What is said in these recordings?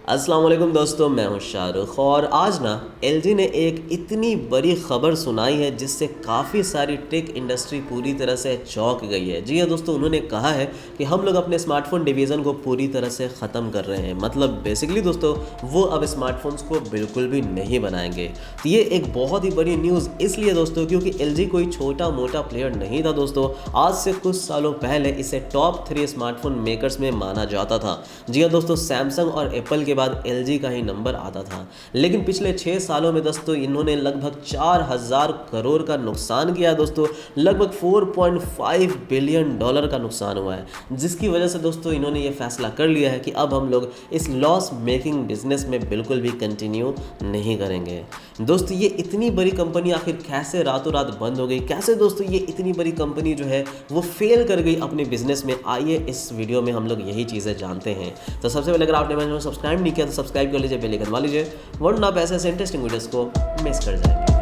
अस्सलाम वालेकुम दोस्तों, मैं हूं शाहरुख और आज ना एलजी ने एक इतनी बड़ी खबर सुनाई है जिससे काफ़ी सारी टेक इंडस्ट्री पूरी तरह से चौंक गई है। जी हाँ दोस्तों, उन्होंने कहा है कि हम लोग अपने स्मार्टफोन डिवीज़न को पूरी तरह से ख़त्म कर रहे हैं। मतलब बेसिकली दोस्तों वो अब स्मार्टफोन्स को बिल्कुल भी नहीं बनाएंगे। तो ये एक बहुत ही बड़ी न्यूज़ इसलिए दोस्तों क्योंकि एलजी कोई छोटा मोटा प्लेयर नहीं था दोस्तों। आज से कुछ सालों पहले इसे टॉप 3 स्मार्टफोन मेकर्स में माना जाता था। जी हाँ दोस्तों, सैमसंग और एप्पल के बाद एलजी का ही नंबर आता था। लेकिन पिछले 6 सालों में दोस्तों इन्होंने लगभग 4000 करोड़ का नुकसान किया दोस्तों। लगभग 4.5 बिलियन डॉलर का नुकसान हुआ है, जिसकी वजह से दोस्तों इन्होंने ये फैसला कर लिया है कि अब हम लोग इस लॉस मेकिंग बिजनेस में बिल्कुल भी कंटिन्यू नहीं करेंगे। दोस्तों ये इतनी बड़ी कंपनी आखिर कैसे रातों रात बंद हो गई, कैसे दोस्तों ये इतनी बड़ी कंपनी जो है वो फेल कर गई अपने बिजनेस में, आइए इस वीडियो में हम लोग यही चीज़ें जानते हैं। तो सबसे पहले अगर आपने मेरे चैनल को सब्सक्राइब नहीं किया तो सब्सक्राइब कर लीजिए, बेल आइकन दबा लीजिए, वरना आप ऐसे इंटरेस्टिंग वीडियोस को मिस कर जाएंगे।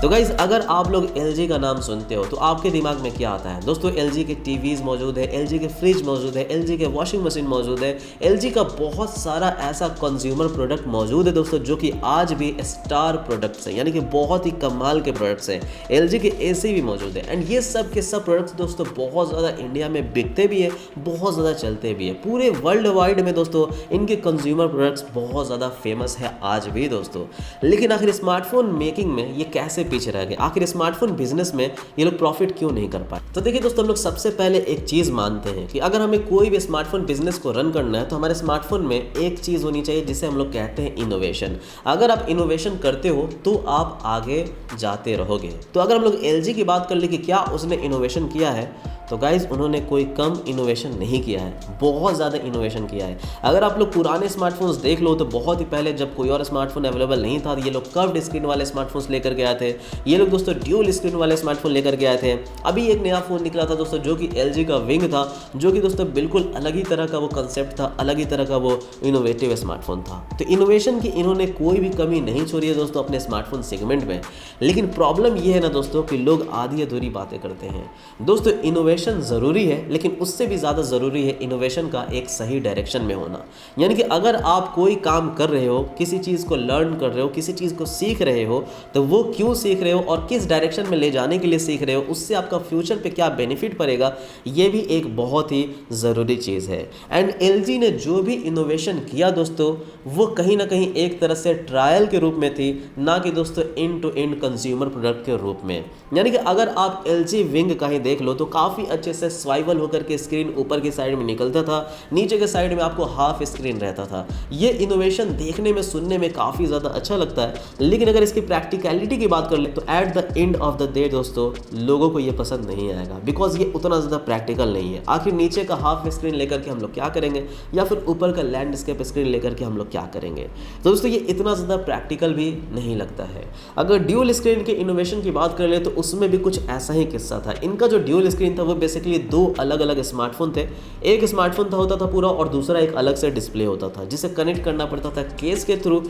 तो गाइज़ अगर आप लोग LG का नाम सुनते हो तो आपके दिमाग में क्या आता है दोस्तों? LG के टीवीज़ मौजूद है, LG के फ्रिज मौजूद है, LG के वॉशिंग मशीन मौजूद है, LG का बहुत सारा ऐसा कंज्यूमर प्रोडक्ट मौजूद है दोस्तों जो कि आज भी स्टार प्रोडक्ट्स हैं, यानी कि बहुत ही कमाल के प्रोडक्ट्स हैं। LG के AC भी मौजूद है एंड ये सब के सब प्रोडक्ट्स दोस्तों बहुत ज़्यादा इंडिया में बिकते भी है, बहुत ज़्यादा चलते भी है। पूरे वर्ल्ड वाइड में दोस्तों इनके कंज्यूमर प्रोडक्ट्स बहुत ज़्यादा फेमस है आज भी दोस्तों। लेकिन आखिर स्मार्टफोन मेकिंग में ये कैसे पीछे रह गए? आखिर स्मार्टफोन बिजनेस में ये लोग प्रॉफिट क्यों नहीं कर पाए? तो देखिए दोस्तों, हम लोग सबसे पहले एक चीज मानते हैं कि अगर हमें कोई भी स्मार्टफोन बिजनेस को रन करना है तो हमारे स्मार्टफोन में एक चीज होनी चाहिए जिसे हम लोग कहते हैं इनोवेशन। अगर आप इनोवेशन करते हो तो आप आगे जाते रहोगे। तो अगर हम लोग LG की बात कर ले कि क्या उसने इनोवेशन किया है, तो गाइज़ उन्होंने कोई कम इनोवेशन नहीं किया है, बहुत ज़्यादा इनोवेशन किया है। अगर आप लोग पुराने स्मार्टफोन्स देख लो तो बहुत ही पहले जब कोई और स्मार्टफोन अवेलेबल नहीं था, ये लोग कर्व्ड स्क्रीन वाले स्मार्टफोन्स लेकर के आए थे। ये लोग दोस्तों ड्यूल स्क्रीन वाले स्मार्टफोन लेकर के आए थे। अभी एक नया फ़ोन निकला था दोस्तों जो कि LG का विंग था, जो कि दोस्तों बिल्कुल अलग ही तरह का वो कंसेप्ट था, अलग ही तरह का वो इनोवेटिव स्मार्टफोन था। तो इनोवेशन की इन्होंने कोई भी कमी नहीं छोड़ी है दोस्तों अपने स्मार्टफोन सेगमेंट में। लेकिन प्रॉब्लम ये है ना दोस्तों कि लोग आधी अधूरी बातें करते हैं। दोस्तों इनोवेशन ज़रूरी है, लेकिन उससे भी ज़्यादा ज़रूरी है इनोवेशन का एक सही डायरेक्शन में होना। यानी कि अगर आप कोई काम कर रहे हो, किसी चीज़ को लर्न कर रहे हो, किसी चीज़ को सीख रहे हो, तो वो क्यों सीख रहे हो और किस डायरेक्शन में ले जाने के लिए सीख रहे हो, उससे आपका फ्यूचर पे क्या बेनिफिट पड़ेगा, ये भी एक बहुत ही ज़रूरी चीज़ है। एंड LG ने जो भी इनोवेशन किया दोस्तों वो कहीं ना कहीं एक तरह से ट्रायल के रूप में थी, ना कि दोस्तों end to end consumer product के रूप में। यानी कि अगर आप LG विंग का ही देख लो तो काफ़ी अच्छे से स्वाइवल होकर के स्क्रीन ऊपर की साइड में निकलता था, नीचे के साइड में आपको हाफ स्क्रीन रहता था। ये इनोवेशन देखने में सुनने में काफ़ी ज़्यादा अच्छा लगता है, लेकिन अगर इसकी प्रैक्टिकलिटी की बात कर ले तो at the end of the day दोस्तों लोगों को ये पसंद नहीं आएगा, बिकॉज ये उतना ज़्यादा प्रैक्टिकल नहीं है। आखिर नीचे का हाफ स्क्रीन लेकर के हम लोग क्या करेंगे, या फिर ऊपर का लैंडस्केप स्क्रीन लेकर के हम लोग क्या करेंगे? तो दोस्तों ये इतना ज़्यादा प्रैक्टिकल भी नहीं लगता है। अगर ड्यूल स्क्रीन के इनोवेशन की बात कर ले तो उसमें भी कुछ ऐसा ही किस्सा था। इनका जो ड्यूल स्क्रीन था वो बेसिकली 2 अलग अलग स्मार्टफोन थे। एक स्मार्टफोन था होता था पूरा, और दूसरा एक अलग से डिस्प्ले होता था जिसे कनेक्ट करना पड़ता था केस के थ्रू।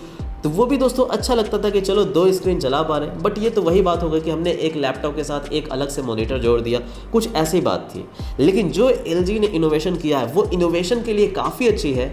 तो वो भी दोस्तों अच्छा लगता था कि चलो 2 स्क्रीन चला पा रहे हैं, बट ये तो वही बात हो गई कि हमने एक लैपटॉप के साथ एक अलग से मॉनिटर जोड़ दिया, कुछ ऐसी बात थी। लेकिन जो LG ने इनोवेशन किया है वो इनोवेशन के लिए काफ़ी अच्छी है,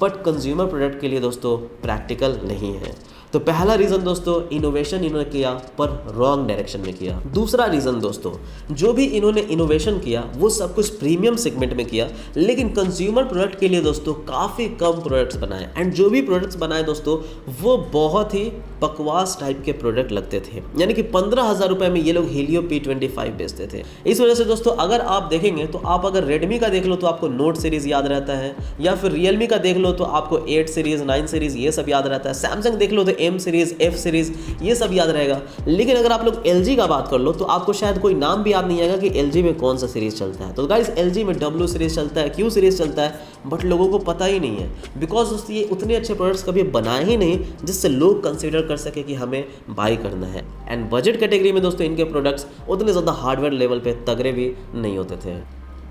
बट कंज्यूमर प्रोडक्ट के लिए दोस्तों प्रैक्टिकल नहीं है। तो पहला रीज़न दोस्तों इनोवेशन इन्होंने किया पर रॉन्ग डायरेक्शन में किया। दूसरा रीज़न दोस्तों, जो भी इन्होंने इनोवेशन किया वो सब कुछ प्रीमियम सेगमेंट में किया, लेकिन कंज्यूमर प्रोडक्ट के लिए दोस्तों काफ़ी कम प्रोडक्ट्स बनाए। एंड जो भी प्रोडक्ट्स बनाए दोस्तों वो बहुत ही बकवास टाइप के प्रोडक्ट लगते थे। यानी कि 15,000 रुपये में ये लोग हीलियो P25 बेचते थे। इस वजह से दोस्तों अगर आप देखेंगे तो आप अगर रेडमी का देख लो तो आपको नोट सीरीज़ याद रहता है, या फिर रियलमी का देख लो तो आपको 8 सीरीज़ 9 सीरीज़ ये सब याद रहता है, सैमसंग देख लो तो M सीरीज़ F सीरीज़ ये सब याद रहेगा। लेकिन अगर आप लोग LG का बात कर लो तो आपको शायद कोई नाम भी याद नहीं आएगा कि LG में कौन सा सीरीज़ चलता है। तो गाइस LG में W सीरीज़ चलता है, Q सीरीज़ चलता है, बट लोगों को पता ही नहीं है, बिकॉज दोस्तों ये उतने अच्छे प्रोडक्ट्स कभी बनाए ही नहीं जिससे लोग कंसिडर कर सके कि हमें बाई करना है। एंड बजट कैटेगरी में दोस्तों इनके प्रोडक्ट्स उतने ज़्यादा हार्डवेयर लेवल पे तगड़े भी नहीं होते थे।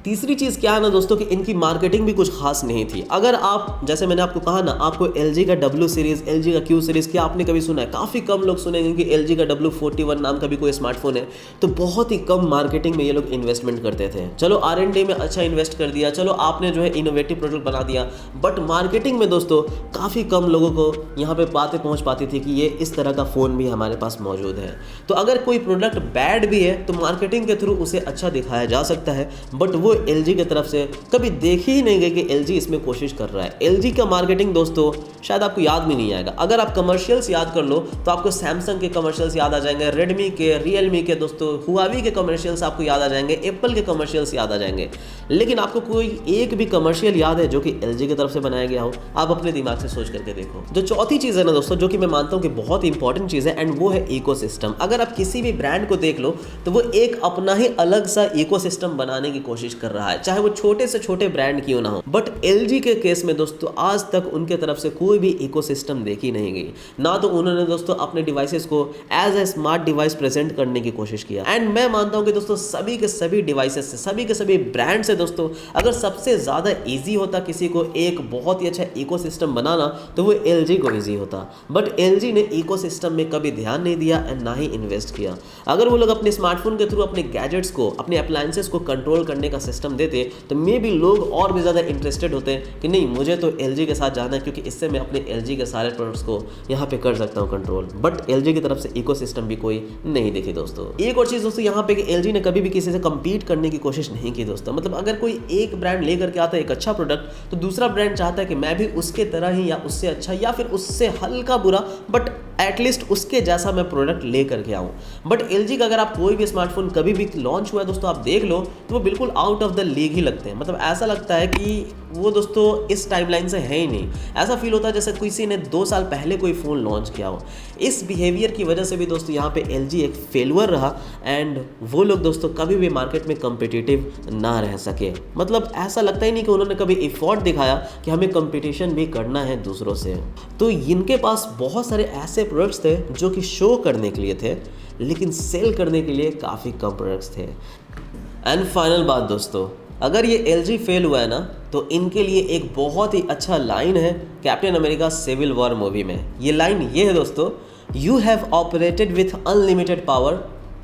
तीसरी चीज़ क्या है ना दोस्तों कि इनकी मार्केटिंग भी कुछ खास नहीं थी। अगर आप, जैसे मैंने आपको कहा ना, आपको LG का W सीरीज़, LG का Q सीरीज़, क्या आपने कभी सुना है? काफ़ी कम लोग सुनेंगे कि LG का W41 नाम का भी कोई स्मार्टफोन है। तो बहुत ही कम मार्केटिंग में ये लोग इन्वेस्टमेंट करते थे। चलो R&D में अच्छा इन्वेस्ट कर दिया, चलो आपने जो है इनोवेटिव प्रोडक्ट बना दिया, बट मार्केटिंग में दोस्तों काफ़ी कम लोगों को यहाँ पे बातें पहुँच पाती थी कि ये इस तरह का फ़ोन भी हमारे पास मौजूद है। तो अगर कोई प्रोडक्ट बैड भी है तो मार्केटिंग के थ्रू उसे अच्छा दिखाया जा सकता है, बट वो LG की तरफ से कभी देखी ही नहीं गई कि LG इसमें कोशिश कर रहा है। LG का मार्केटिंग दोस्तों शायद आपको याद भी नहीं आएगा। अगर आप कमर्शियल्स याद कर लो तो आपको सैमसंग के कमर्शियल्स याद आ जाएंगे, रेडमी के, रियलमी के, दोस्तों हुआवी के कमर्शियल्स आपको याद आ जाएंगे, एप्पल के कमर्शियल्स याद आ जाएंगे। लेकिन आपको कोई एक भी कमर्शियल याद है जो कि LG की तरफ से बनाया गया हो? आप अपने दिमाग से सोच करके देखो। जो चौथी चीज़ है ना दोस्तों, जो कि मैं मानता हूँ कि बहुत इंपॉर्टेंट चीज़ है, एंड वो है इकोसिस्टम। अगर आप किसी भी ब्रांड को देख लो तो वो एक अपना ही अलग सा इकोसिस्टम बनाने की कोशिश कर रहा है, चाहे वो छोटे से छोटे ब्रांड क्यों ना हो। बट LG के केस में दोस्तों आज तक उनके तरफ से कोई भी इकोसिस्टम देखी नहीं गई। ना तो उन्होंने दोस्तों अपने डिवाइसेस को as a smart device present करने की कोशिश किया। एंड मैं मानता हूं कि दोस्तों सभी के सभी डिवाइसेस से, सभी के सभी ब्रांड से दोस्तों, अगर सबसे ज़्यादा ईजी होता किसी को एक बहुत ही अच्छा इकोसिस्टम बनाना तो वो LG को ईजी होता। बट LG ने इकोसिस्टम में कभी ध्यान नहीं दिया एंड ना ही इन्वेस्ट किया। अगर वो लोग अपने स्मार्टफोन के थ्रू अपने गैजेट्स को, अपने अप्लायंसेस को कंट्रोल करने का सिस्टम देते तो मे बी लोग और भी ज़्यादा इंटरेस्टेड होते कि नहीं, मुझे तो LG के साथ जाना है क्योंकि इससे मैं अपने LG के सारे प्रोडक्ट्स को यहाँ पे कर सकता हूँ कंट्रोल। बट LG की तरफ से इकोसिस्टम भी कोई नहीं दिखी दोस्तों। एक और चीज़ दोस्तों यहाँ पे कि LG ने कभी भी किसी से कम्पीट करने की कोशिश नहीं की दोस्तों। मतलब अगर कोई एक ब्रांड लेकर के आता है एक अच्छा प्रोडक्ट, तो दूसरा ब्रांड चाहता है कि मैं भी उसके तरह ही या उससे अच्छा या फिर उससे हल्का बुरा बट एटलीस्ट उसके जैसा मैं प्रोडक्ट ले करके आऊँ। बट LG का अगर आप कोई भी स्मार्टफोन कभी भी लॉन्च हुआ है दोस्तों, आप देख लो तो वो बिल्कुल आउट ऑफ द लीग ही लगते हैं। मतलब ऐसा लगता है कि वो दोस्तों इस टाइमलाइन से है ही नहीं। ऐसा फील होता है जैसे किसी ने 2 साल पहले कोई फ़ोन लॉन्च किया हो। इस बिहेवियर की वजह से भी दोस्तों यहाँ पे LG एक फेलुअर रहा एंड वो लोग दोस्तों कभी भी मार्केट में कम्पिटिटिव ना रह सके। मतलब ऐसा लगता ही नहीं कि उन्होंने कभी एफर्ट दिखाया कि हमें कंपटीशन भी करना है दूसरों से। तो इनके पास बहुत सारे ऐसे प्रोडक्ट्स थे जो कि शो करने के लिए थे, लेकिन सेल करने के लिए काफ़ी कम प्रोडक्ट्स थे। एंड फाइनल बात दोस्तों, अगर ये LG फेल हुआ है ना तो इनके लिए एक बहुत ही अच्छा लाइन है Captain America Civil War movie में। ये लाइन ये है दोस्तों, you have operated with unlimited power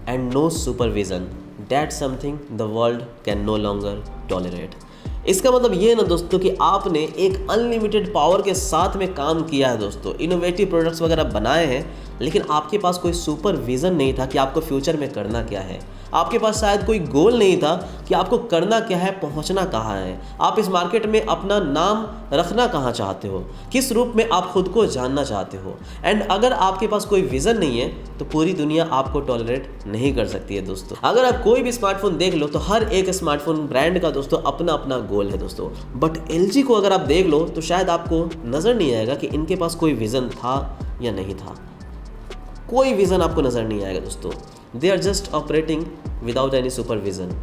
and no supervision, that something the world can no longer tolerate. इसका मतलब ये है ना दोस्तों कि आपने एक अनलिमिटेड पावर के साथ में काम किया है दोस्तों, इनोवेटिव प्रोडक्ट्स वगैरह बनाए हैं, लेकिन आपके पास कोई सुपरविजन नहीं था कि आपको फ्यूचर में करना क्या है। आपके पास शायद कोई गोल नहीं था कि आपको करना क्या है, पहुंचना कहाँ है, आप इस मार्केट में अपना नाम रखना कहाँ चाहते हो, किस रूप में आप खुद को जानना चाहते हो। एंड अगर आपके पास कोई विज़न नहीं है तो पूरी दुनिया आपको टॉलरेट नहीं कर सकती है दोस्तों। अगर आप कोई भी स्मार्टफोन देख लो तो हर एक स्मार्टफोन ब्रांड का दोस्तों अपना अपना गोल है दोस्तों। बट LG को अगर आप देख लो तो शायद आपको नज़र नहीं आएगा कि इनके पास कोई विज़न था या नहीं था। कोई विज़न आपको नज़र नहीं आएगा दोस्तों। They are just operating without any supervision.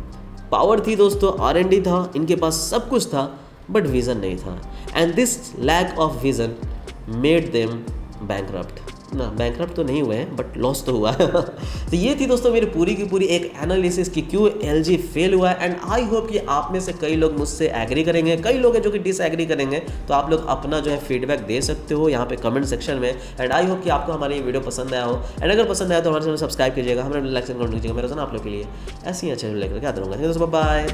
Power थी दोस्तों, R&D था, इनके पास सब कुछ था, बट विज़न नहीं था। And this lack of vision made them bankrupt. ना बैंकरप्ट तो नहीं हुए हैं बट लॉस तो हुआ है। तो ये थी दोस्तों मेरी पूरी की पूरी एक एनालिसिस कि क्यों LG फेल हुआ है। एंड आई होप कि आप में से कई लोग मुझसे एग्री करेंगे, कई लोग हैं जो कि डिसएग्री करेंगे। तो आप लोग अपना जो है फीडबैक दे सकते हो यहाँ पे कमेंट सेक्शन में। एंड आई होप कि आपको हमारी ये वीडियो पसंद आया हो। एंड अगर पसंद आया तो हमारे चैनल सब्सक्राइब कीजिएगा, हमारे लाइक एंड कमेंट कीजिएगा। मेरा आप लोग के लिए ऐसी ही अच्छे लेकर के आता रहूँगा। दोस्तों बाय।